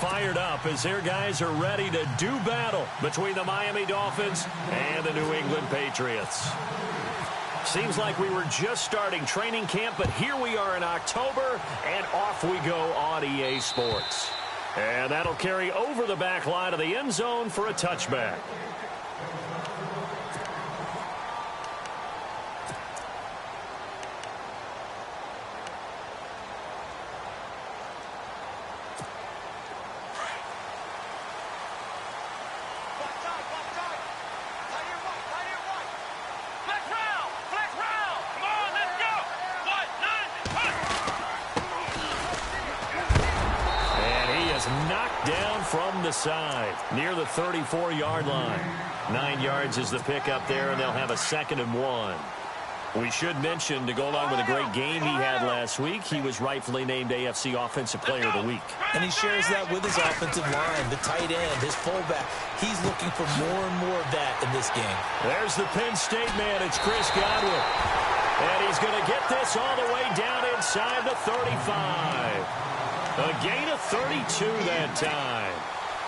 fired up as their guys are ready to do battle between the Miami Dolphins and the New England Patriots. Seems like we were just starting training camp, but here we are in October, and off we go on EA Sports. And that'll carry over the back line of the end zone for a touchback. Knocked down from the side near the 34-yard line. 9 yards is the pickup there, and they'll have a 2nd and 1. We should mention, to go along with a great game he had last week, he was rightfully named AFC Offensive Player of the Week. And he shares that with his offensive line, the tight end, his fullback. He's looking for more and more of that in this game. There's the Penn State man. It's Chris Godwin. And he's going to get this all the way down inside the 35. A gain of 32 that time.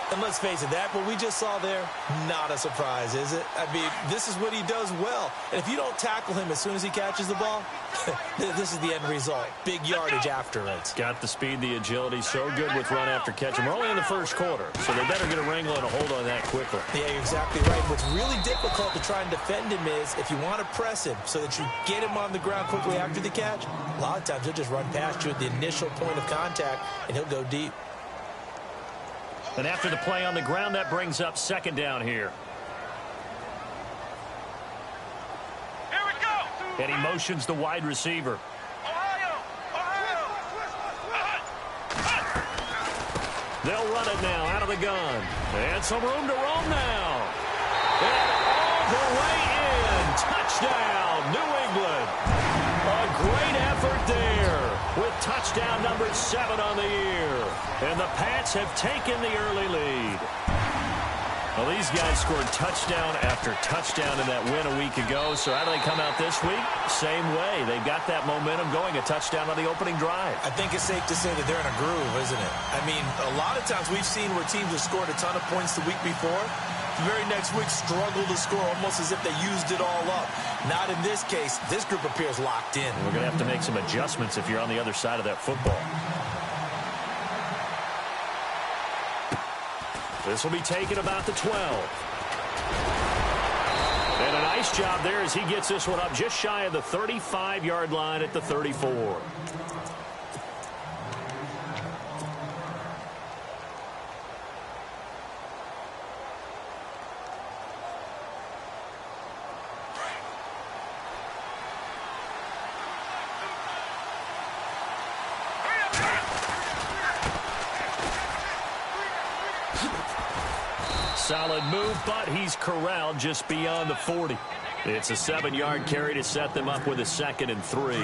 And let's face it, that what we just saw there, not a surprise, is it? I mean, this is what he does well. And if you don't tackle him as soon as he catches the ball, this is the end result. Big yardage after it. Got the speed, the agility, so good with run after catch. And we're only in the first quarter, so they better get a wrangle and a hold on that quickly. Yeah, you're exactly right. What's really difficult to try and defend him is if you want to press him so that you get him on the ground quickly after the catch, a lot of times he'll just run past you at the initial point of contact, and he'll go deep. And after the play on the ground, that brings up 2nd down here. Here we go. And he motions the wide receiver. Ohio. They'll run it now out of the gun. And some room to roam now. And all the way in. Touchdown, New England. A great effort there with touchdown number 7 on the year. And the Pats have taken the early lead. Well, these guys scored touchdown after touchdown in that win a week ago. So how do they come out this week? Same way. They've got that momentum going, a touchdown on the opening drive. I think it's safe to say that they're in a groove, isn't it? I mean, a lot of times we've seen where teams have scored a ton of points the week before. The very next week struggle to score almost as if they used it all up. Not in this case. This group appears locked in. We're going to have to make some adjustments if you're on the other side of that football. This will be taken about the 12. And a nice job there as he gets this one up just shy of the 35-yard line at the 34. Solid move, but he's corralled just beyond the 40. It's a 7-yard carry to set them up with a 2nd and 3.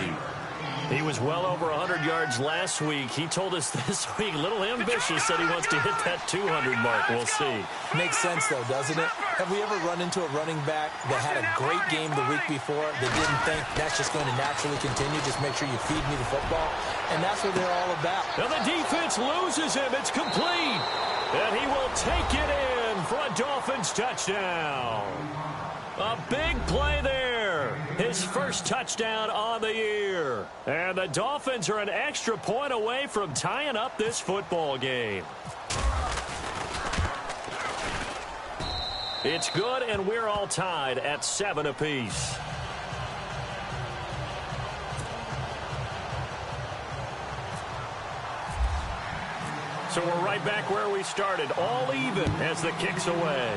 He was well over 100 yards last week. He told us this week, a little ambitious, said he wants to hit that 200 mark. We'll see. Makes sense, though, doesn't it? Have we ever run into a running back that had a great game the week before that didn't think that's just going to naturally continue? Just make sure you feed me the football. And that's what they're all about. Now the defense loses him. It's complete. And he will take it in for a Dolphins touchdown. A big play there. His first touchdown on the year. And the Dolphins are an extra point away from tying up this football game. It's good, and we're all tied at 7 apiece. So we're right back where we started, all even as the kick's away.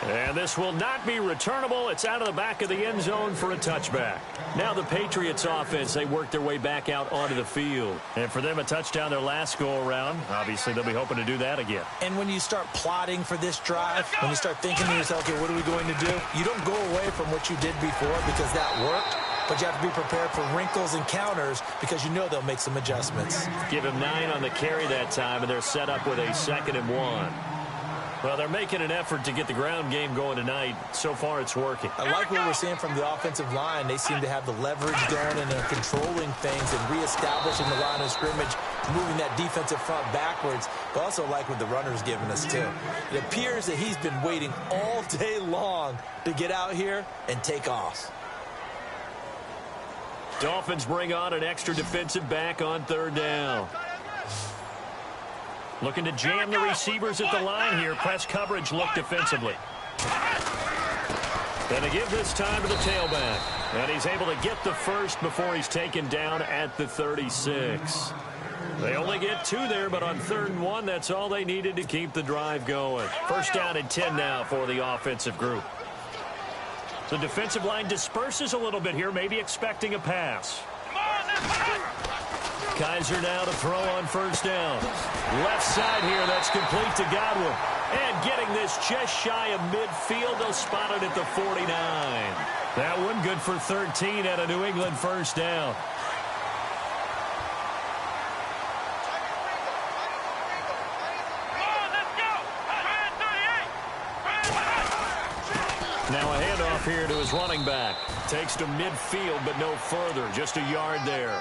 And this will not be returnable. It's out of the back of the end zone for a touchback. Now the Patriots offense, they work their way back out onto the field. And for them, a touchdown their last go-around. Obviously, they'll be hoping to do that again. And when you start plotting for this drive, when you start thinking to yourself, okay, what are we going to do? You don't go away from what you did before because that worked. But you have to be prepared for wrinkles and counters because you know they'll make some adjustments. Give him 9 on the carry that time, and they're set up with a 2nd and 1. Well, they're making an effort to get the ground game going tonight. So far, it's working. I like what we're seeing from the offensive line. They seem to have the leverage going and they're controlling things and reestablishing the line of scrimmage, moving that defensive front backwards. But also like what the runner's giving us, too. It appears that he's been waiting all day long to get out here and take off. Dolphins bring on an extra defensive back on third down. Looking to jam the receivers at the line here. Press coverage look defensively. Going to give this time to the tailback. And he's able to get the first before he's taken down at the 36. They only get 2 there, but on 3rd and 1, that's all they needed to keep the drive going. First down and 10 now for the offensive group. The defensive line disperses a little bit here, maybe expecting a pass. Kaiser now to throw on first down. Left side here, that's complete to Godwin. And getting this just shy of midfield, they'll spot it at the 49. That one good for 13 at a New England first down. Now a handoff here to his running back. Takes to midfield, but no further. Just a yard there.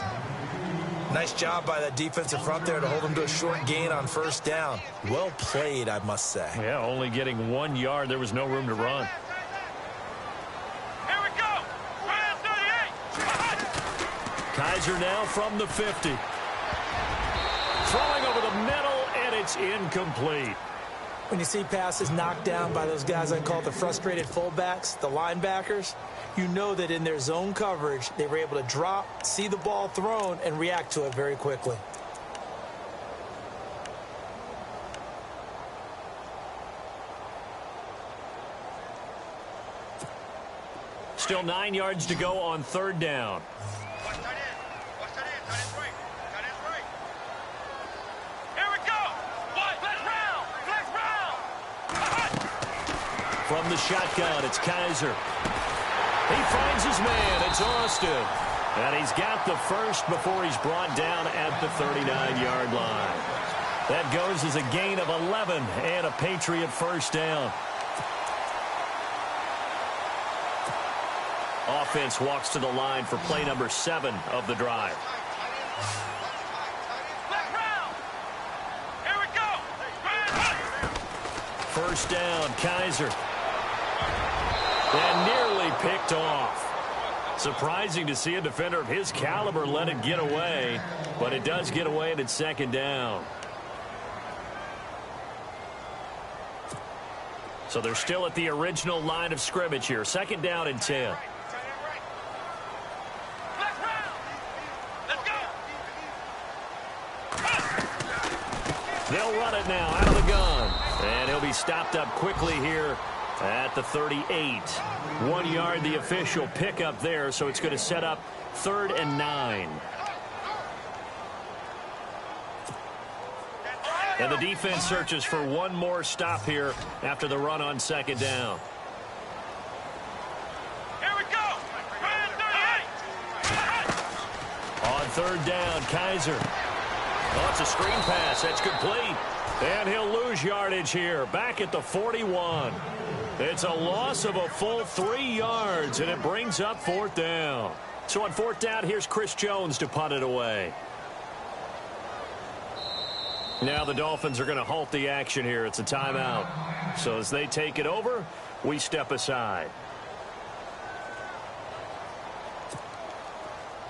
Nice job by that defensive front there to hold him to a short gain on first down. Well played, I must say. Yeah, only getting 1 yard. There was no room to run. Here we go. 38. Kaiser now from the 50. Throwing over the middle, and it's incomplete. When you see passes knocked down by those guys I call the frustrated fullbacks, the linebackers, you know that in their zone coverage, they were able to drop, see the ball thrown, and react to it very quickly. Still 9 yards to go on third down. Watch that in. Watch that in. That is right. That is right. Here we go. What? Flex round. Flex round. From the shotgun, it's Kaiser. He finds his man. It's Austin. And he's got the first before he's brought down at the 39-yard line. That goes as a gain of 11 and a Patriot first down. Offense walks to the line for play number 7 of the drive. Flex round. Here we go. First down, Kaiser. And nearly picked off. Surprising to see a defender of his caliber let it get away, but it does get away and it's second down. So they're still at the original line of scrimmage here. Second down and 10. Flex round. Let's go. They'll run it now out of the gun. And he'll be stopped up quickly here at the 38. 1 yard, the official pickup there, so it's going to set up 3rd and 9. And the defense searches for one more stop here after the run on second down. Here we go. 38. On third down, Kaiser. Oh, it's a screen pass. That's complete. And he'll lose yardage here. Back at the 41. It's a loss of a full 3 yards, and it brings up 4th down. So on 4th down, here's Chris Jones to punt it away. Now the Dolphins are going to halt the action here. It's a timeout. So as they take it over, we step aside.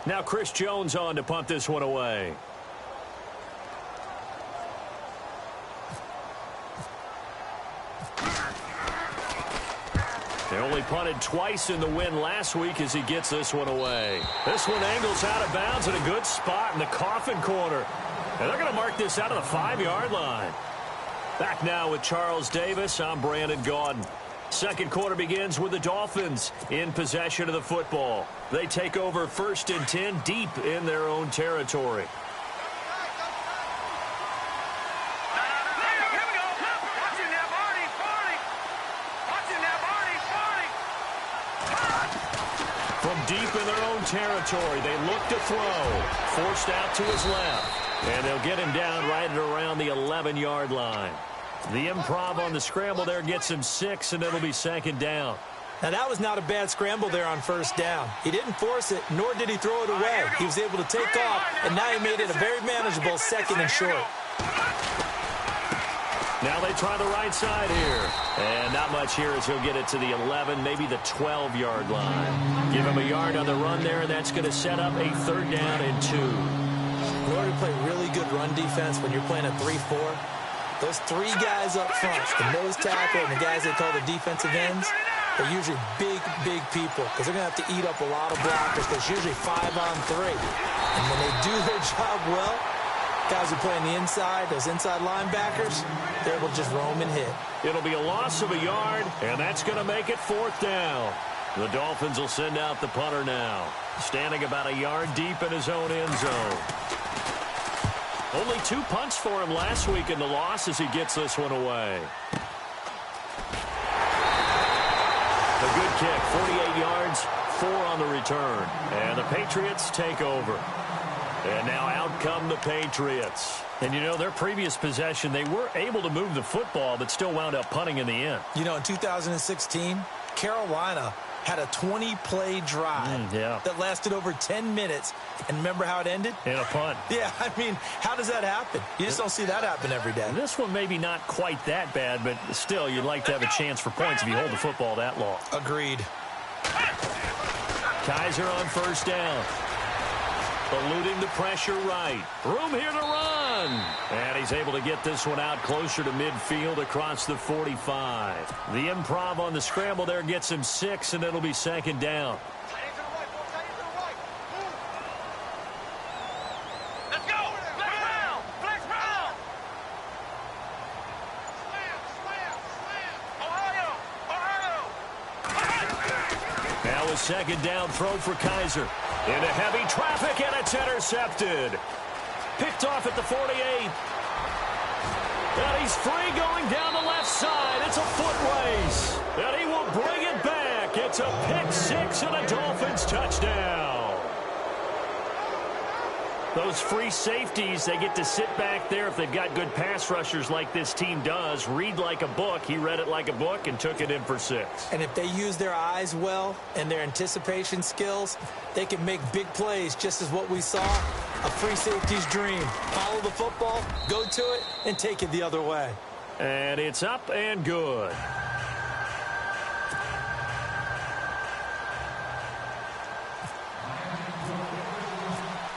Now Chris Jones on to punt this one away. They only punted twice in the win last week as he gets this one away. This one angles out of bounds at a good spot in the coffin corner. And they're going to mark this out of the 5-yard line. Back now with Charles Davis. I'm Brandon Gaudin. Second quarter begins with the Dolphins in possession of the football. They take over 1st and 10 deep in their own territory. From deep in their own territory, they look to throw. Forced out to his left. And they'll get him down right at around the 11-yard line. The improv on the scramble there gets him 6, and it'll be 2nd down. Now, that was not a bad scramble there on 1st down. He didn't force it, nor did he throw it away. He was able to take off, and now he made it a very manageable 2nd and short. Now they try the right side here. And not much here as he'll get it to the 11, maybe the 12-yard line. Give him a yard on the run there, and that's going to set up a 3rd down and 2. In order to play really good run defense when you're playing a 3-4, those 3 guys up front, the nose tackle and the guys they call the defensive ends, they're usually big, big people because they're going to have to eat up a lot of blockers. There's usually 5 on 3. And when they do their job well, guys who play on the inside, those inside linebackers, they're able to just roam and hit. It'll be a loss of a yard, and that's going to make it 4th down. The Dolphins will send out the punter now, standing about a yard deep in his own end zone. Only 2 punts for him last week in the loss as he gets this one away. A good kick, 48 yards, 4 on the return. And the Patriots take over. And now out come the Patriots. And, you know, their previous possession, they were able to move the football, but still wound up punting in the end. You know, in 2016, Carolina had a 20-play drive that lasted over 10 minutes. And remember how it ended? In a punt. Yeah, I mean, how does that happen? You just don't see that happen every day. This one maybe not quite that bad, but still, you'd like to have a chance for points if you hold the football that long. Agreed. Kaiser on 1st down. Eluding the pressure right. Room here to run. And he's able to get this one out closer to midfield across the 45. The improv on the scramble there gets him 6, and it'll be 2nd down. Let's go! Flex round! Flex round! Ohio! Now a 2nd down throw for Kaiser. Into heavy traffic, and it's intercepted. Picked off at the 48. And he's free going down the left side. It's a foot race. And he will bring it back. It's a pick 6 and a Dolphins touchdown. Those free safeties, they get to sit back there if they've got good pass rushers like this team does. Read like a book. He read it like a book and took it in for 6. And if they use their eyes well and their anticipation skills, they can make big plays, just as what we saw, a free safety's dream. Follow the football, go to it, and take it the other way. And it's up and good.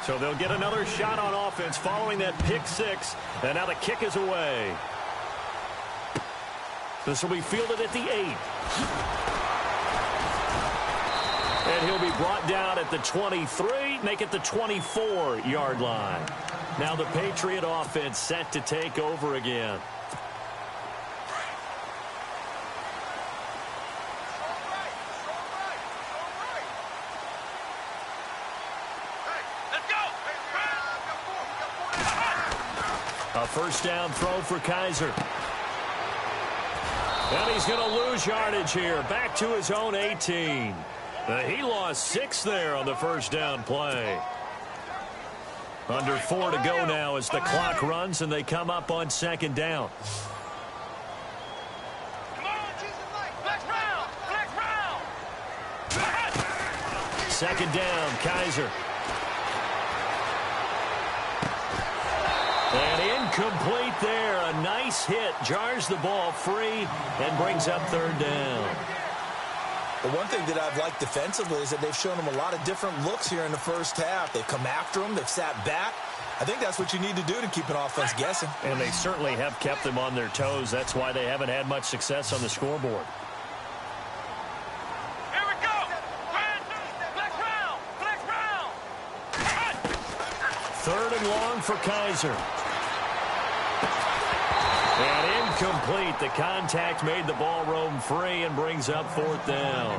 So they'll get another shot on offense following that pick 6. And now the kick is away. This will be fielded at the 8. And he'll be brought down at the 23, make it the 24-yard line. Now the Patriot offense set to take over again. A 1st down throw for Kaiser. And he's going to lose yardage here. Back to his own 18. He lost 6 there on the 1st down play. Under 4 to go now as the clock runs and they come up on 2nd down. Flex round! Flex round! 2nd down, Kaiser. And incomplete there. A nice hit. Jars the ball free and brings up 3rd down. But one thing that I've liked defensively is that they've shown him a lot of different looks here in the 1st half. They've come after him. They've sat back. I think that's what you need to do to keep an offense guessing. And they certainly have kept them on their toes. That's why they haven't had much success on the scoreboard. Here we go! Flex round! Flex round! 3rd and long for Kaiser. And incomplete. The contact made the ball roam free and brings up 4th down.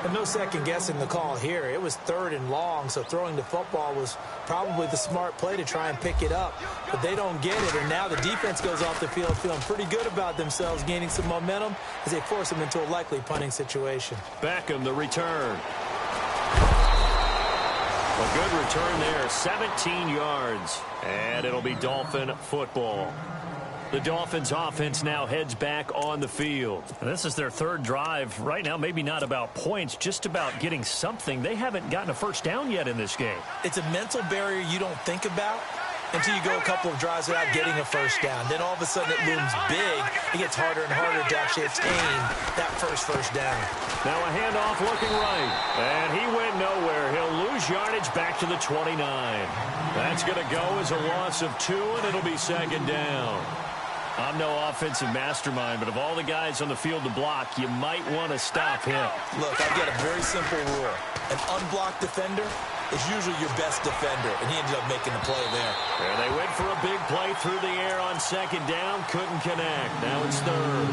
And no second guessing the call here. It was 3rd and long, so throwing the football was probably the smart play to try and pick it up. But they don't get it, and now the defense goes off the field feeling pretty good about themselves, gaining some momentum as they force them into a likely punting situation. Beckham, the return. A good return there, 17 yards. And it'll be Dolphin football. The Dolphins offense now heads back on the field. And this is their third drive. Right now, maybe not about points, just about getting something. They haven't gotten a first down yet in this game. It's a mental barrier you don't think about until you go a couple of drives without getting a first down. Then all of a sudden it looms big. It gets harder and harder to actually attain that first down. Now a handoff looking right. And he went nowhere. He'll lose yardage back to the 29. That's going to go as a loss of 2, and it'll be second down. I'm no offensive mastermind, but of all the guys on the field to block, you might want to stop him. Look, I've got a very simple rule. An unblocked defender is usually your best defender, and he ended up making the play there. And they went for a big play through the air on second down, couldn't connect. Now it's third.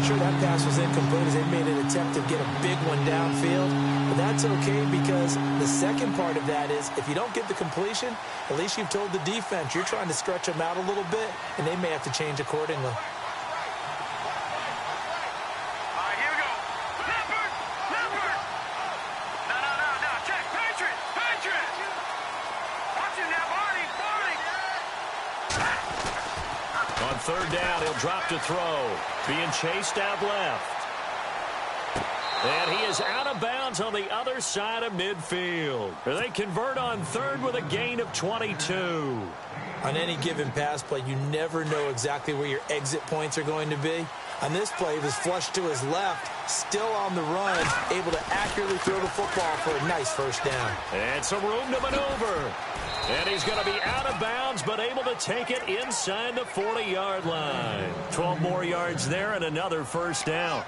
Sure, that pass was incomplete as they made an attempt to get a big one downfield, but that's okay because the second part of that is if you don't get the completion, at least you've told the defense you're trying to stretch them out a little bit, and they may have to change accordingly. Third down, he'll drop to throw. Being chased out left. And he is out of bounds on the other side of midfield. They convert on third with a gain of 22. On any given pass play, you never know exactly where your exit points are going to be. On this play, he was flushed to his left, still on the run, able to accurately throw the football for a nice first down. And some room to maneuver. And he's going to be out of bounds, but able to take it inside the 40-yard line. 12 more yards there and another first down.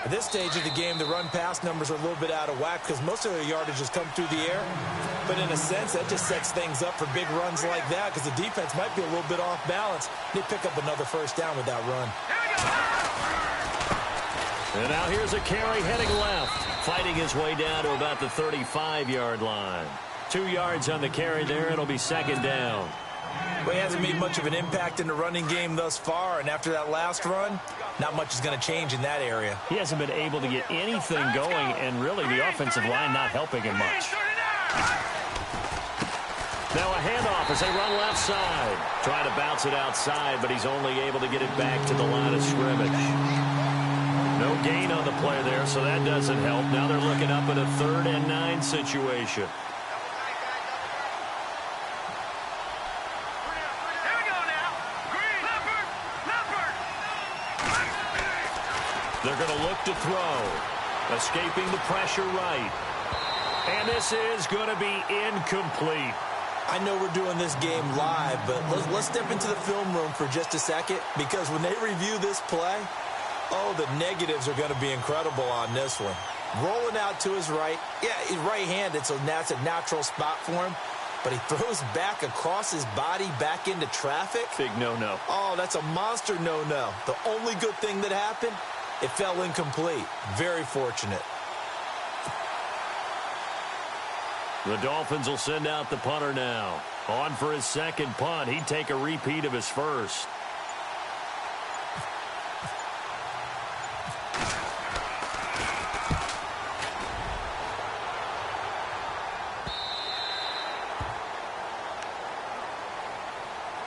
At this stage of the game, the run-pass numbers are a little bit out of whack because most of their yardage has come through the air. But in a sense, that just sets things up for big runs like that because the defense might be a little bit off balance. They pick up another first down with that run. And now here's a carry heading left, fighting his way down to about the 35-yard line. 2 yards on the carry there. It'll be second down. Well, he hasn't made much of an impact in the running game thus far, and after that last run, not much is going to change in that area. He hasn't been able to get anything going, and really the offensive line not helping him much. Now a handoff as they run left side. Trying to bounce it outside, but he's only able to get it back to the line of scrimmage. No gain on the play there, so that doesn't help. Now they're looking up at a 3rd and 9 situation. They're going to look to throw. Escaping the pressure right. And this is going to be incomplete. I know we're doing this game live, but let's step into the film room for just a second because when they review this play, oh, the negatives are going to be incredible on this one. Rolling out to his right. Yeah, he's right-handed, so that's a natural spot for him. But he throws back across his body back into traffic. Big no-no. Oh, that's a monster no-no. The only good thing that happened, it fell incomplete. Very fortunate. The Dolphins will send out the punter now. On for his second punt. He'd take a repeat of his first.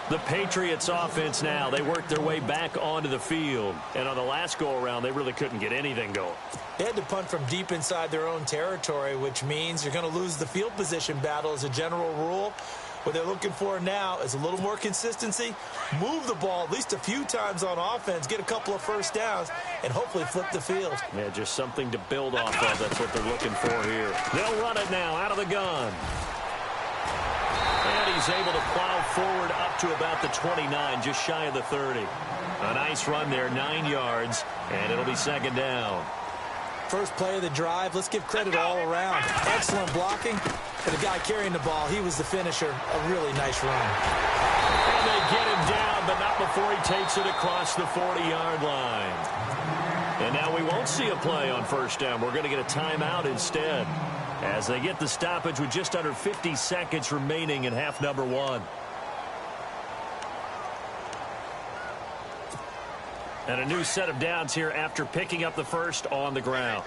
The Patriots offense now, they work their way back onto the field. And on the last go-around, they really couldn't get anything going. They had to punt from deep inside their own territory, which means you're going to lose the field position battle as a general rule. What they're looking for now is a little more consistency, move the ball at least a few times on offense, get a couple of first downs, and hopefully flip the field. Yeah, just something to build off of. That's what they're looking for here. They'll run it now out of the gun. And he's able to plow forward up to about the 29, just shy of the 30. A nice run there, 9 yards, and it'll be second down. First play of the drive, let's give credit all around. Excellent blocking. And the guy carrying the ball, he was the finisher. A really nice run. And they get him down, but not before he takes it across the 40-yard line. And now we won't see a play on first down. We're going to get a timeout instead, as they get the stoppage with just under 50 seconds remaining in half number 1. And a new set of downs here after picking up the first on the ground.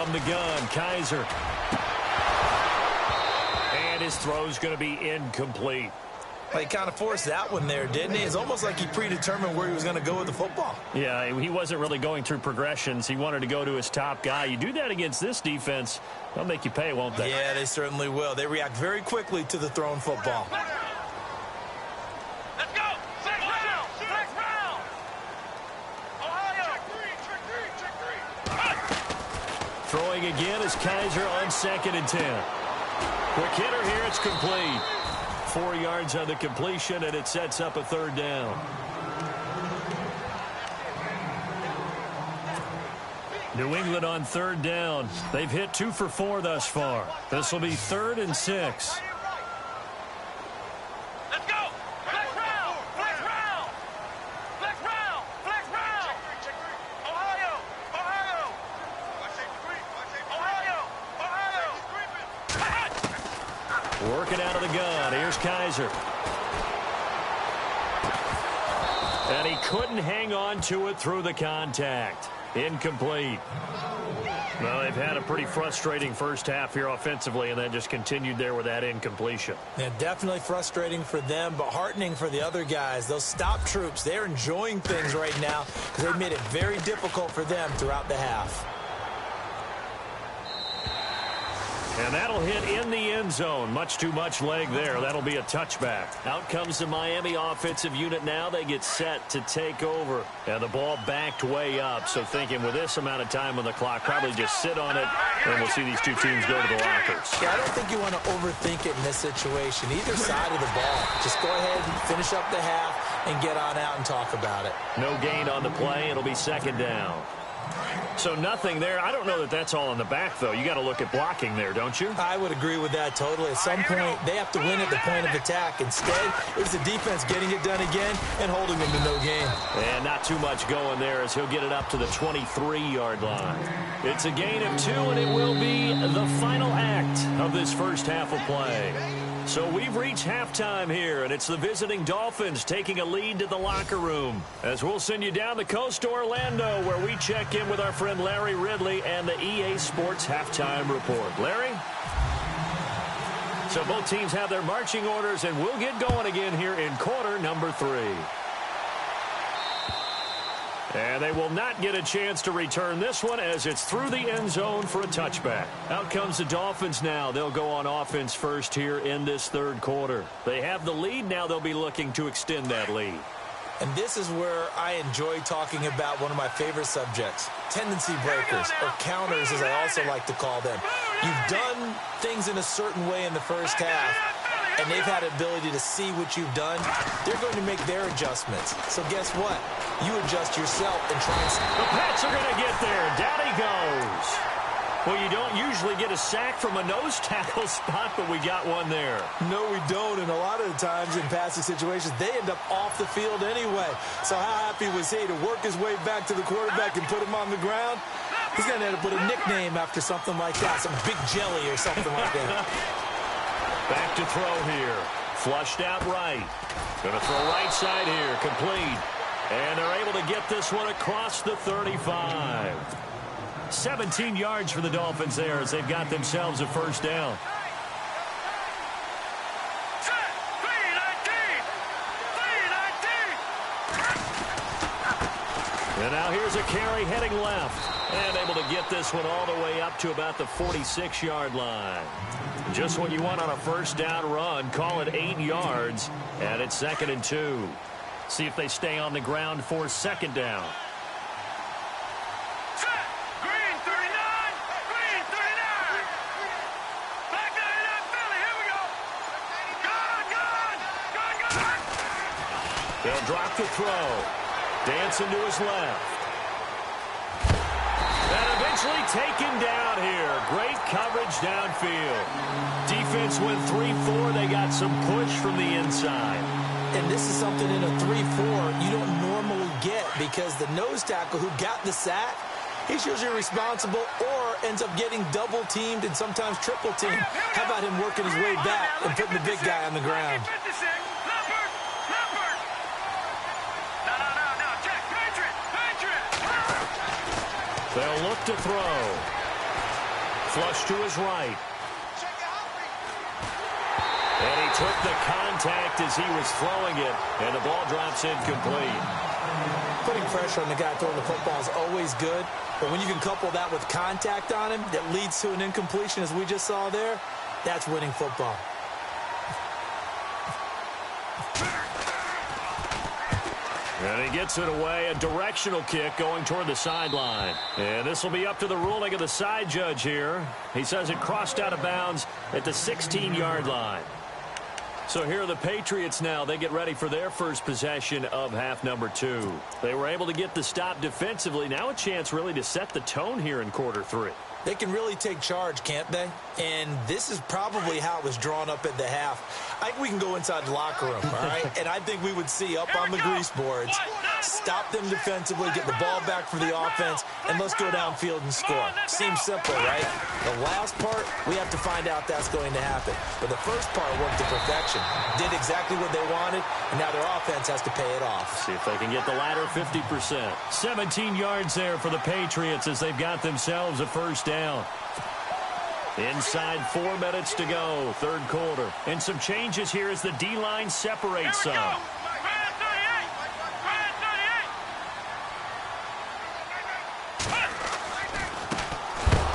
From the gun, Kaiser. And his throw's going to be incomplete. He kind of forced that one there, didn't he? It's almost like he predetermined where he was going to go with the football. Yeah, he wasn't really going through progressions. He wanted to go to his top guy. You do that against this defense, they'll make you pay, won't they? Yeah, they certainly will. They react very quickly to the thrown football. Let's go! Flex round! Flex round! Ohio! Check three! Throwing again is Kaiser on 2nd and 10. Quick hitter here, it's complete. 4 yards on the completion, and it sets up a 3rd down. New England on 3rd down. They've hit 2 for 4 thus far. This will be 3rd and 6. Let's go! Flex round! Flex round! Flex round! Flex round! Check three! Ohio! Ohio! Ohio! Working out of the gun. Here's Kaiser. And he couldn't hang on to it through the contact. Incomplete. Well, they've had a pretty frustrating first half here offensively, and that just continued there with that incompletion. Yeah, definitely frustrating for them, but heartening for the other guys. Those stop troops, they're enjoying things right now because they made it very difficult for them throughout the half. And that'll hit in the end zone. Much too much leg there. That'll be a touchback. Out comes the Miami offensive unit now. They get set to take over. And the ball backed way up. So thinking with this amount of time on the clock, probably just sit on it, and we'll see these two teams go to the lockers. Yeah, I don't think you want to overthink it in this situation. Either side of the ball. Just go ahead and finish up the half and get on out and talk about it. No gain on the play. It'll be 2nd down. So nothing there. I don't know that that's all in the back, though. You got to look at blocking there, don't you? I would agree with that totally. At some point, they have to win at the point of attack. Instead, it's the defense getting it done again and holding them to no gain. And not too much going there as he'll get it up to the 23-yard line. It's a gain of 2, and it will be the final act of this first half of play. So we've reached halftime here, and it's the visiting Dolphins taking a lead to the locker room. As we'll send you down the coast to Orlando, where we check in with our friend Larry Ridley and the EA Sports Halftime Report. Larry? So both teams have their marching orders, and we'll get going again here in quarter number 3. And they will not get a chance to return this one as it's through the end zone for a touchback. Out comes the Dolphins now. They'll go on offense first here in this 3rd quarter. They have the lead. Now they'll be looking to extend that lead. And this is where I enjoy talking about one of my favorite subjects, tendency breakers, or counters as I also like to call them. You've done things in a certain way in the first half, and they've had the ability to see what you've done. They're going to make their adjustments. So guess what? You adjust yourself and try and... The Pats are going to get there. Down he goes. Well, you don't usually get a sack from a nose tackle spot, but we got one there. No, we don't. And a lot of the times in passing situations, they end up off the field anyway. So how happy was he to work his way back to the quarterback and put him on the ground? He's going to end up with a nickname after something like that, some Big Jelly or something like that. Back to throw here. Flushed out right. Going to throw right side here. Complete. And they're able to get this one across the 35. 17 yards for the Dolphins there as they've got themselves a first down. And now here's a carry heading left. And able to get this one all the way up to about the 46-yard line. Just what you want on a first down run. Call it 8 yards. And it's 2nd and 2. See if they stay on the ground for 2nd down. Green 39! Green 39! Back 99 Philly, here we go! Gone! They'll drop the throw. Dancing to his left. And eventually taken down here. Great coverage downfield. Defense went 3-4. They got some push from the inside. And this is something in a 3-4 you don't normally get because the nose tackle who got the sack, he's usually responsible or ends up getting double teamed and sometimes triple teamed. How about him working his way back and putting the big guy on the ground? They'll look to throw. Flush to his right. And he took the contact as he was throwing it, and the ball drops incomplete. Putting pressure on the guy throwing the football is always good, but when you can couple that with contact on him that leads to an incompletion, as we just saw there, that's winning football. And he gets it away, a directional kick going toward the sideline. And this will be up to the ruling of the side judge here. He says it crossed out of bounds at the 16-yard line. So here are the Patriots now. They get ready for their first possession of half number 2. They were able to get the stop defensively. Now a chance really to set the tone here in quarter 3. They can really take charge, can't they? And this is probably how it was drawn up at the half. I think we can go inside the locker room, all right? And I think we would see up on the grease boards, stop them defensively, get the ball back for the offense, and let's go downfield and score. Seems simple, right? The last part, we have to find out that's going to happen. But the first part worked to perfection. Did exactly what they wanted, and now their offense has to pay it off. See if they can get the latter 50%. 17 yards there for the Patriots as they've got themselves a first down. Inside 4 minutes to go, third quarter. And some changes here as the D-line separates some. Now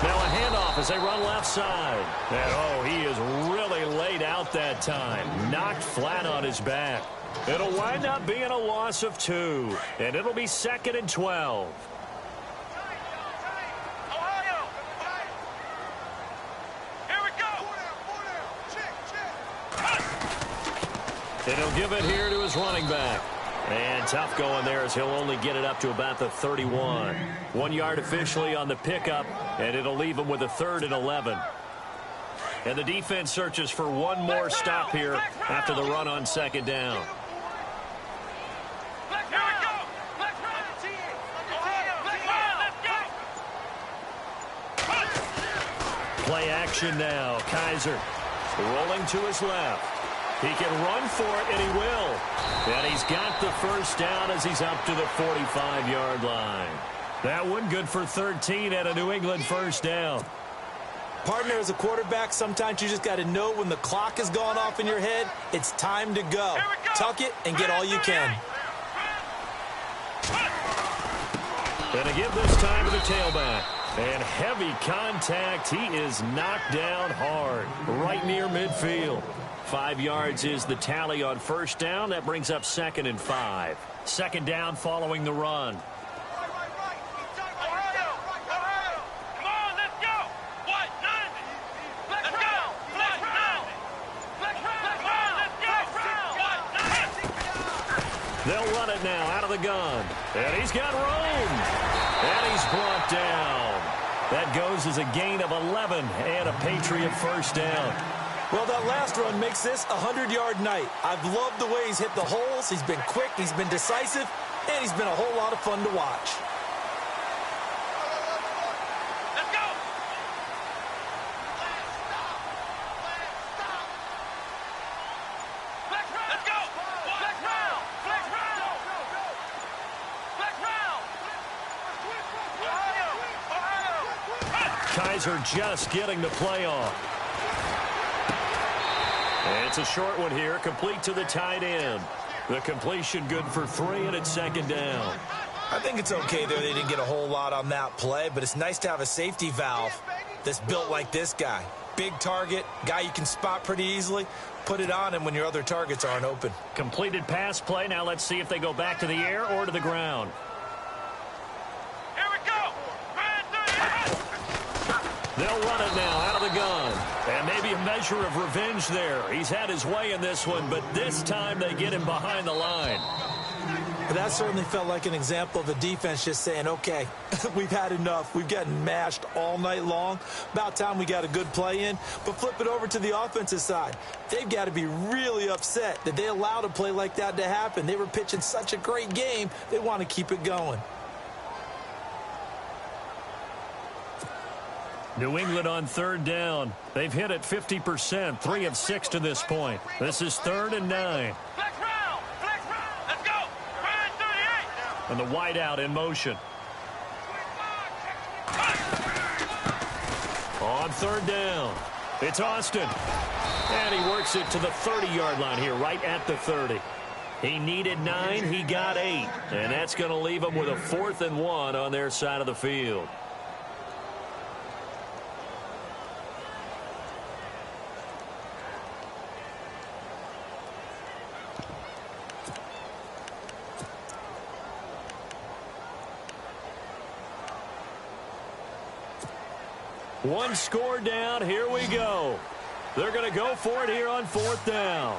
a handoff as they run left side. And, oh, he is really laid out that time. Knocked flat on his back. It'll wind up being a loss of 2. And it'll be 2nd and 12. And he'll give it here to his running back. And tough going there as he'll only get it up to about the 31. 1 yard officially on the pickup, and it'll leave him with a 3rd and 11. And the defense searches for one more stop here after the run on 2nd down. Play action now. Kaiser rolling to his left. He can run for it, and he will. And he's got the first down as he's up to the 45-yard line. That one good for 13 at a New England first down. Partner, as a quarterback, sometimes you just got to know when the clock has gone off in your head, it's time to go. Tuck it and get all you can. And to give this time to the tailback. And heavy contact. He is knocked down hard, right near midfield. 5 yards is the tally on first down. That brings up 2nd and 5. 2nd down following the run. They'll run it now out of the gun. And he's got room. And he's brought down. That goes as a gain of 11 and a Patriot first down. Well, that last run makes this a 100-yard night. I've loved the way he's hit the holes. He's been quick, he's been decisive, and he's been a whole lot of fun to watch. Let's go! Let's go! Flex round! Flex round! Flex round! Ohio! Kaiser just getting the play off. And it's a short one here, complete to the tight end. The completion good for 3, and it's 2nd down. I think it's okay there. They didn't get a whole lot on that play, but it's nice to have a safety valve that's built like this guy. Big target, guy you can spot pretty easily. Put it on him when your other targets aren't open. Completed pass play. Now let's see if they go back to the air or to the ground. Here we go! They'll run it now out of the gun. And maybe a measure of revenge there. He's had his way in this one, but this time they get him behind the line. But that certainly felt like an example of a defense just saying, okay, we've had enough. We've gotten mashed all night long. About time we got a good play in. But flip it over to the offensive side. They've got to be really upset that they allowed a play like that to happen. They were pitching such a great game, they want to keep it going. New England on 3rd down. They've hit it 50%, 3 of 6 to this point. This is 3rd and 9. Flex round! Flex round! Let's go! Ryan 38! And the wideout in motion. On third down, it's Austin. And he works it to the 30-yard line here, right at the 30. He needed 9, he got 8. And that's going to leave him with a 4th and 1 on their side of the field. One score down, here we go. They're going to go for it here on 4th down.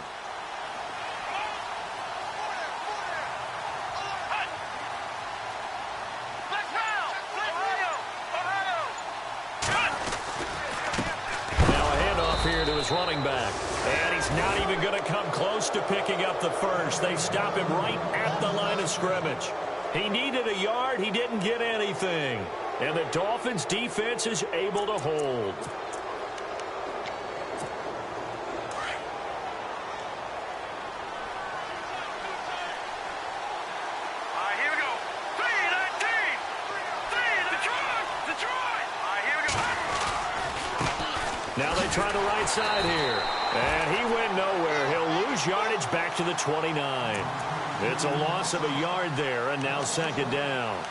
Now a handoff here to his running back. And he's not even going to come close to picking up the first. They stop him right at the line of scrimmage. He needed a yard, he didn't get anything. And the Dolphins' defense is able to hold. Here we go. 3-19. Detroit. Here we go. Now they try the right side here. And he went nowhere. He'll lose yardage back to the 29. It's a loss of a yard there, and now 2nd down.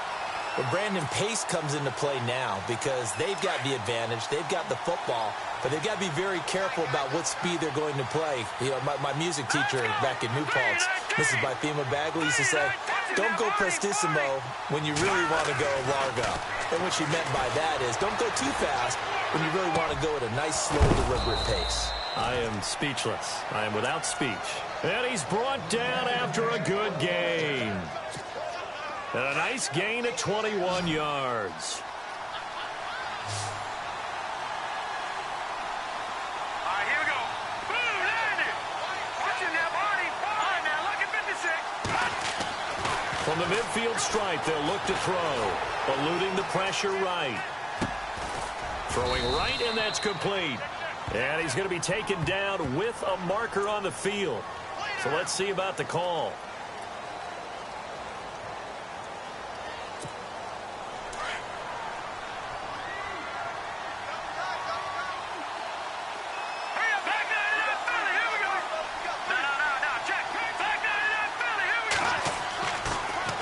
But Brandon, pace comes into play now because they've got the advantage. They've got the football, but they've got to be very careful about what speed they're going to play. You know, my music teacher back in New Paltz, Mrs. Bythema Bagley, used to say, don't go prestissimo when you really want to go largo. And what she meant by that is don't go too fast when you really want to go at a nice, slow, deliberate pace. I am speechless. I am without speech. And he's brought down after a good game. And a nice gain of 21 yards. Here we go. Boom, landed. Watching that body. All right, now, look at 56. From the midfield stripe, they'll look to throw. Eluding the pressure right. Throwing right, and that's complete. And he's going to be taken down with a marker on the field. So let's see about the call.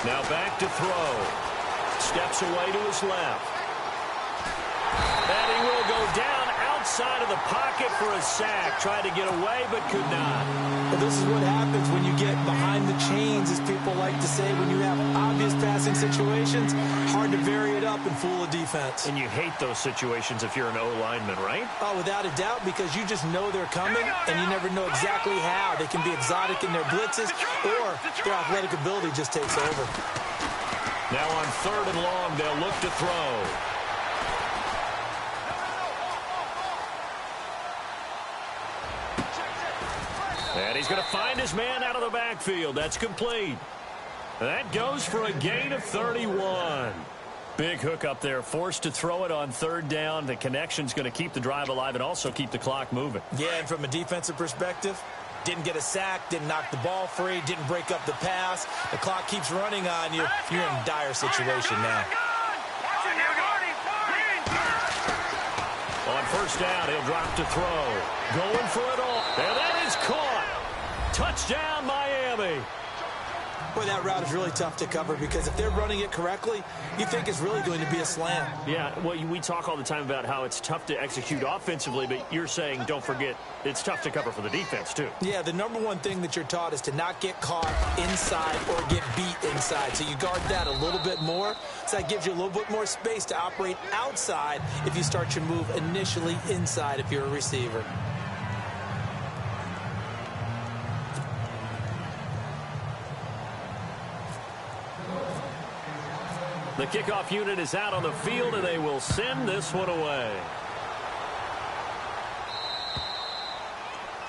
Now back to throw. Steps away to his left. And he will go down outside of the pocket for a sack. Tried to get away, but could not. Well, this is what happens when you get behind the chains, as people like to say. When you have obvious passing situations, hard to vary it up and fool a defense. And you hate those situations if you're an O-lineman, right? Oh, without a doubt, because you just know they're coming, and you never know exactly how. They can be exotic in their blitzes, or their athletic ability just takes over. Now on 3rd and long, they'll look to throw. And he's going to find his man out of the backfield. That's complete. That goes for a gain of 31. Big hook up there, forced to throw it on 3rd down. The connection's going to keep the drive alive and also keep the clock moving. Yeah, and from a defensive perspective, didn't get a sack, didn't knock the ball free, didn't break up the pass. The clock keeps running on you. You're in a dire situation now. On 1st down, he'll drop to throw. Going for it all. And that is caught. Touchdown, Miami. Boy, that route is really tough to cover because if they're running it correctly, you think it's really going to be a slam. Yeah, well, we talk all the time about how it's tough to execute offensively, but you're saying, don't forget, it's tough to cover for the defense, too. Yeah, the number one thing that you're taught is to not get caught inside or get beat inside. So you guard that a little bit more. So that gives you a little bit more space to operate outside if you start your move initially inside if you're a receiver. The kickoff unit is out on the field, and they will send this one away.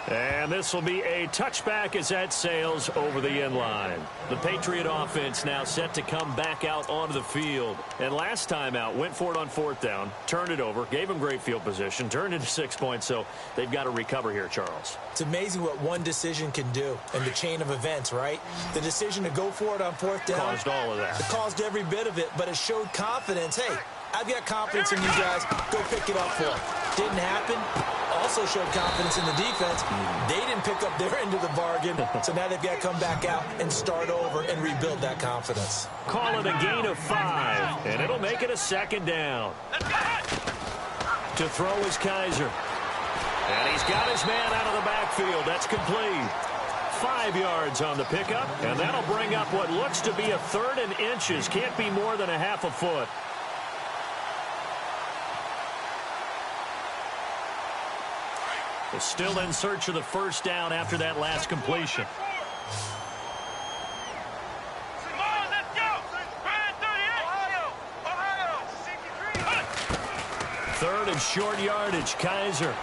And this will be a touchback as that sails over the end line. The Patriot offense now set to come back out onto the field. And last time out, went for it on 4th down, turned it over, gave them great field position, turned into 6 points, so they've got to recover here, Charles. It's amazing what one decision can do in the chain of events, right? The decision to go for it on 4th down. Caused all of that. It caused every bit of it, but it showed confidence. Hey, I've got confidence in you guys. Go pick it up for them. Didn't happen. Also showed confidence in the defense. They didn't pick up their end of the bargain, so now they've got to come back out and start over and rebuild that confidence. Call it a gain of 5, and it'll make it a 2nd down. To throw is Kaiser. And he's got his man out of the backfield. That's complete. 5 yards on the pickup, and that'll bring up what looks to be a 3rd and inches. Can't be more than a half a foot. They're still in search of the 1st down after that last completion. Come on, let's go! Brand 38! 3rd and short yardage, Kaiser.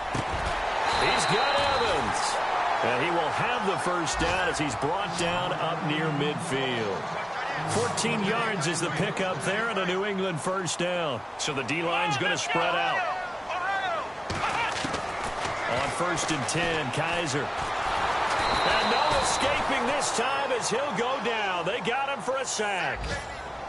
He's got Evans. And he will have the 1st down as he's brought down up near midfield. 14 yards is the pickup there and a New England 1st down. So the D-line's going to spread out. On 1st and 10, Kaiser. And no escaping this time as he'll go down. They got him for a sack.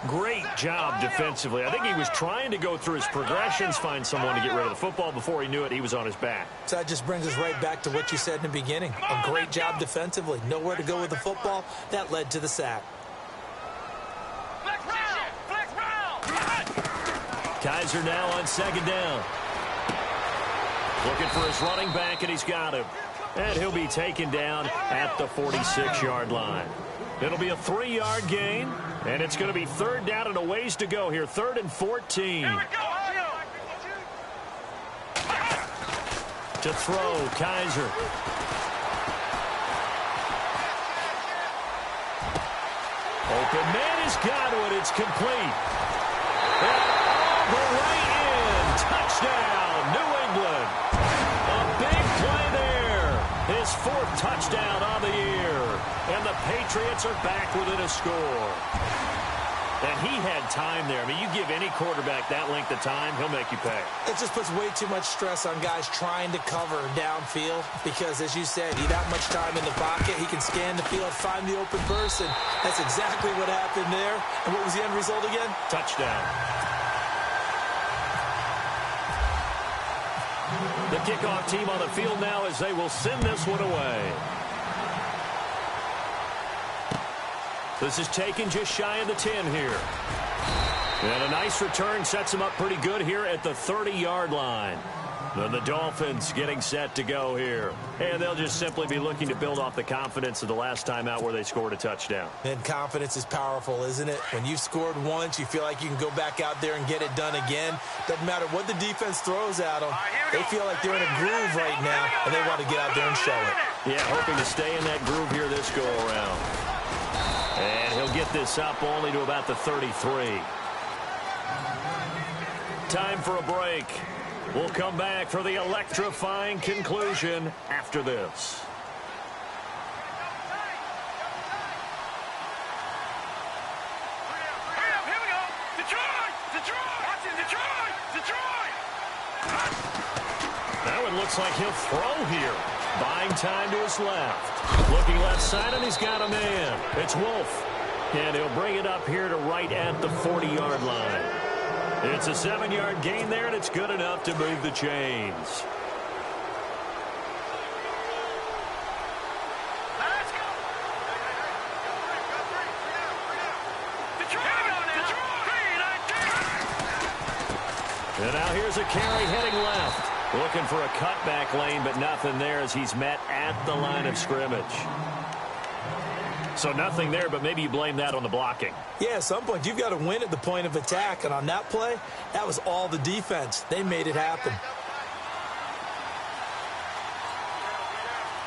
Great job defensively. I think he was trying to go through his progressions, find someone to get rid of the football. Before he knew it, he was on his back. So that just brings us right back to what you said in the beginning. A great job defensively. Nowhere to go with the football. That led to the sack. Kaiser now on 2nd down. Looking for his running back, and he's got him. And he'll be taken down at the 46-yard line. It'll be a 3-yard gain, and it's going to be 3rd down and a ways to go here. 3rd and 14. To throw, Kaiser. Open man is Godwin. It's complete. And all the way in. Touchdown, New England. A big play there. His 4th touchdown on the year. And the Patriots are back within a score. And he had time there. I mean, you give any quarterback that length of time, he'll make you pay. It just puts way too much stress on guys trying to cover downfield because, as you said, he that much time in the pocket. He can scan the field, find the open person. That's exactly what happened there. And what was the end result again? Touchdown. The kickoff team on the field now as they will send this one away. This is taken just shy of the 10 here. And a nice return sets them up pretty good here at the 30-yard line. Then the Dolphins getting set to go here. And they'll just simply be looking to build off the confidence of the last time out where they scored a touchdown. And confidence is powerful, isn't it? When you've scored once, you feel like you can go back out there and get it done again. Doesn't matter what the defense throws at them. They feel like they're in a groove right now, and they want to get out there and show it. Yeah, hoping to stay in that groove here this go-around. And he'll get this up only to about the 33. Time for a break. We'll come back for the electrifying conclusion after this. Here we go. Detroit! Detroit! Watching Detroit! Detroit! Now it looks like he'll throw here. Buying time to his left. Looking left side, and he's got a man. It's Wolf. And he'll bring it up here to right at the 40-yard line. It's a 7-yard gain there, and it's good enough to move the chains. Let's go! And now here's a carry heading left. Looking for a cutback lane, but nothing there as he's met at the line of scrimmage. So nothing there, but maybe you blame that on the blocking. Yeah, at some point, you've got to win at the point of attack. And on that play, that was all the defense. They made it happen.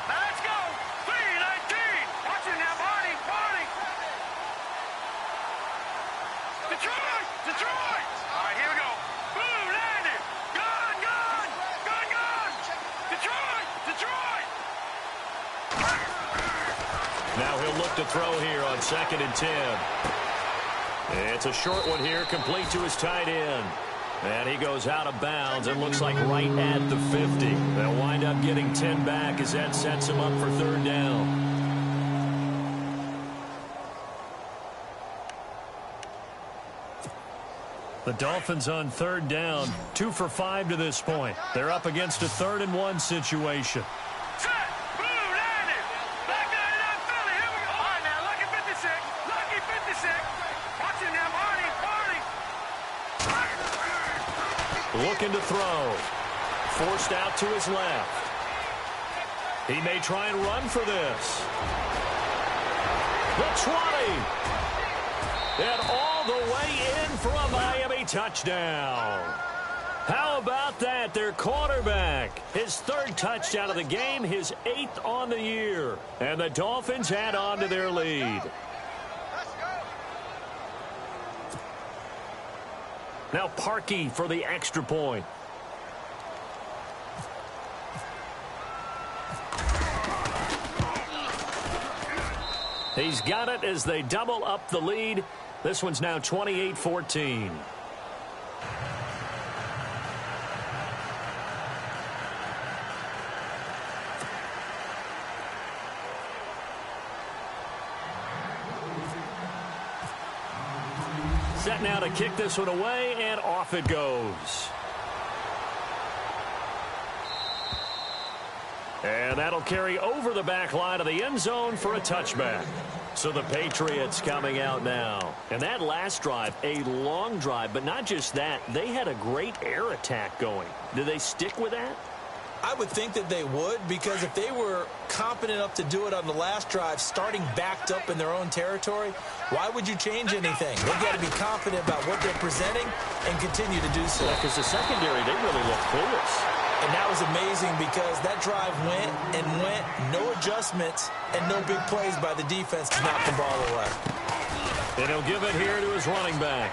Let's go! 3-19! Watching now, Barney! Barney! Detroit! Detroit! All right, here we go. Boom! Landed! Gun! Gun! Gun! Gun! Detroit! Detroit! Now he'll look to throw here on 2nd and 10. It's a short one here, complete to his tight end. And he goes out of bounds and looks like right at the 50. They'll wind up getting 10 back as that sets him up for 3rd down. The Dolphins on third down, 2 for 5 to this point. They're up against a 3rd and 1 situation. Set! Blue, landed! Back line it up, Philly, here we go! All right, now, lucky 56, lucky 56. Watch it now, Marty! Looking to throw. Forced out to his left. He may try and run for this. The 20. And all the way in for a Miami touchdown. How about that? Their quarterback. His 3rd touchdown of the game, his 8th on the year. And the Dolphins add on to their lead. Now Parkey for the extra point. He's got it as they double up the lead. This one's now 28-14. Set now to kick this one away, and off it goes. And that'll carry over the back line of the end zone for a touchback. So the Patriots coming out now. And that last drive, a long drive, but not just that. They had a great air attack going. Do they stick with that? I would think that they would, because if they were competent enough to do it on the last drive, starting backed up in their own territory, why would you change anything? They've got to be confident about what they're presenting and continue to do so. Because the secondary, they really look clueless. And that was amazing because that drive went and went, no adjustments and no big plays by the defense to knock the ball away. And he'll give it here to his running back.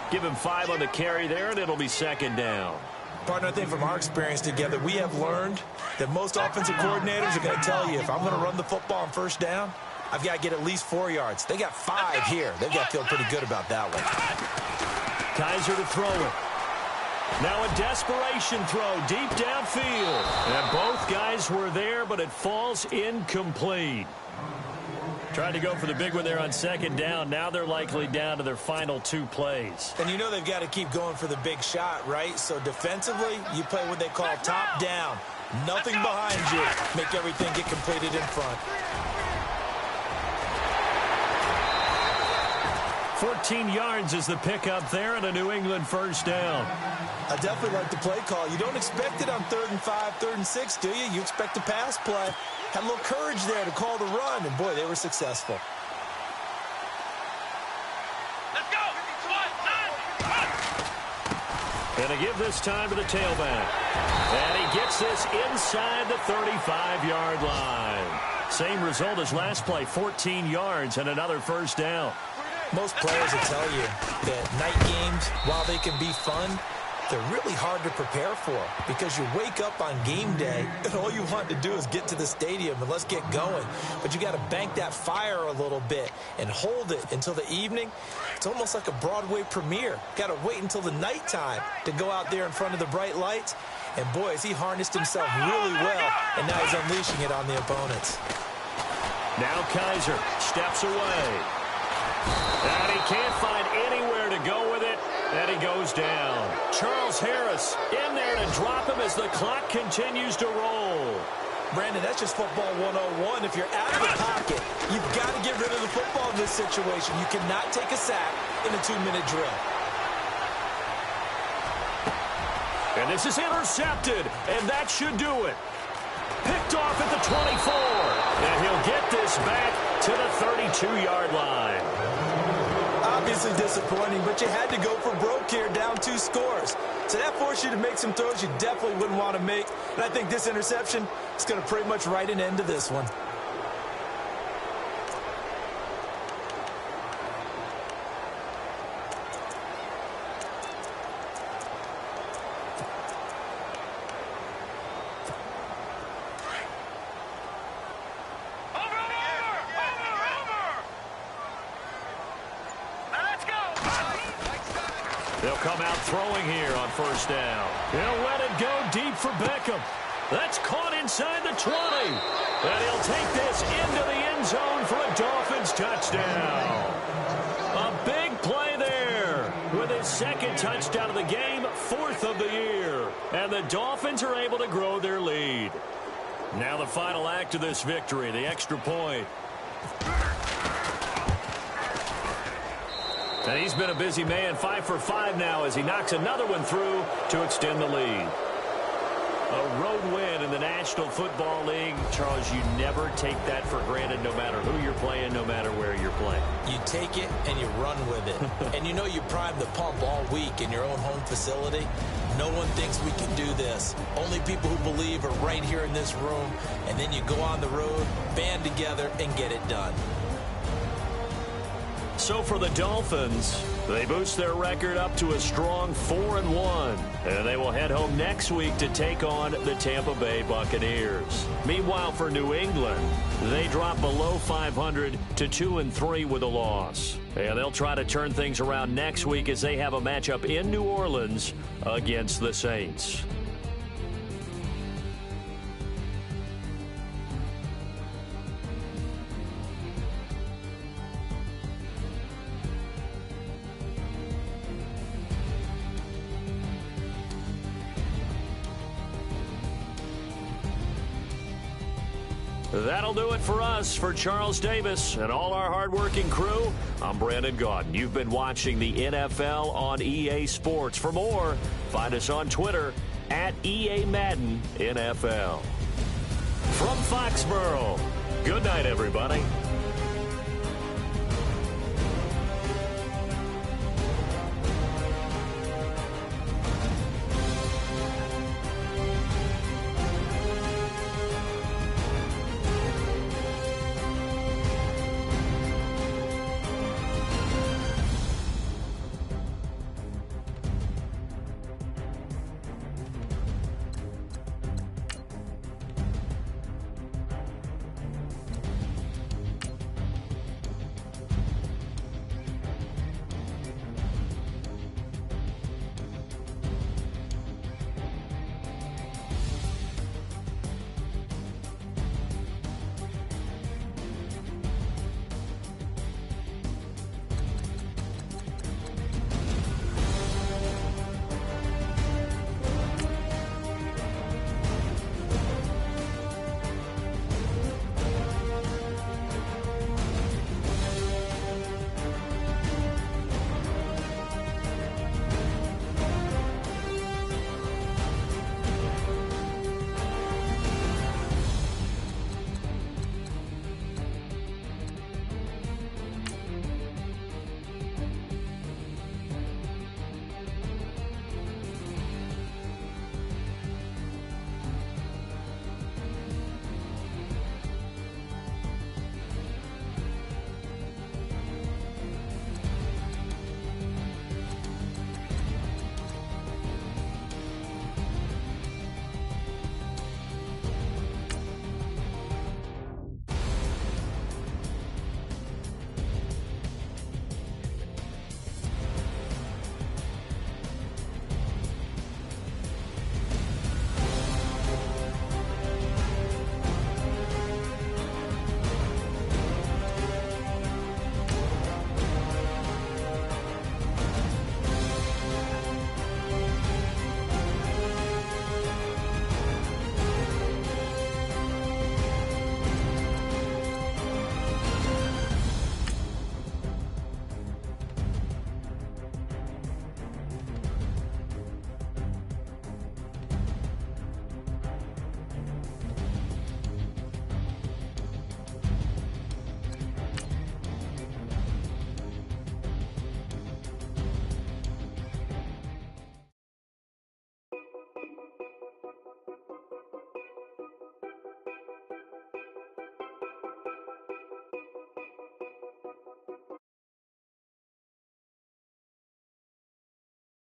Give him 5 on the carry there, and it'll be 2nd down. Partner, I think from our experience together, we have learned that most offensive coordinators are going to tell you, if I'm going to run the football on 1st down, I've got to get at least 4 yards. They got 5 here. They've got to feel pretty good about that one. Kaiser to throw it. Now a desperation throw deep downfield. And both guys were there, but it falls incomplete. Tried to go for the big one there on 2nd down. Now they're likely down to their final 2 plays. And you know they've got to keep going for the big shot, right? So defensively, you play what they call top down. Nothing behind you. Make everything get completed in front. 14 yards is the pickup there and a New England 1st down. I definitely like the play call. You don't expect it on 3rd and 5, 3rd and 6, do you? You expect a pass play. Had a little courage there to call the run, and boy, they were successful. Let's go! And they give this time to the tailback. And he gets this inside the 35-yard line. Same result as last play, 14 yards and another 1st down. Most players will tell you that night games, while they can be fun, they're really hard to prepare for because you wake up on game day and all you want to do is get to the stadium and let's get going. But you got to bank that fire a little bit and hold it until the evening. It's almost like a Broadway premiere. Got to wait until the nighttime to go out there in front of the bright lights. And boy, has he harnessed himself really well, and now he's unleashing it on the opponents. Now Kaiser steps away. And he can't find anywhere to go with it, and he goes down. Charles Harris in there to drop him as the clock continues to roll. Brandon, that's just football 101. If you're out of the pocket, you've got to get rid of the football in this situation. You cannot take a sack in a 2-minute drill. And this is intercepted, and that should do it. Picked off at the 24, and he'll get this back to the 32-yard line. Obviously disappointing, but you had to go for broke here, down 2 scores. So that forced you to make some throws you definitely wouldn't want to make. And I think this interception is going to pretty much write an end to this one. They'll come out throwing here on 1st down. He'll let it go deep for Beckham. That's caught inside the 20. And he'll take this into the end zone for a Dolphins touchdown. A big play second touchdown of the game, 4th of the year. And the Dolphins are able to grow their lead. Now the final act of this victory, the extra point. And he's been a busy man, 5 for 5 now as he knocks another one through to extend the lead. A road win in the National Football League. Charles, you never take that for granted no matter who you're playing, no matter where you're playing. You take it and you run with it. And you know you prime the pump all week in your own home facility. No one thinks we can do this. Only people who believe are right here in this room. And then you go on the road, band together, and get it done. So for the Dolphins, they boost their record up to a strong 4-1. And they will head home next week to take on the Tampa Bay Buccaneers. Meanwhile, for New England, they drop below 500 to 2-3 with a loss. And they'll try to turn things around next week as they have a matchup in New Orleans against the Saints. That'll do it for us. For Charles Davis and all our hardworking crew, I'm Brandon Gaudin. You've been watching the NFL on EA Sports. For more, find us on Twitter at EA Madden NFL. From Foxborough, good night, everybody.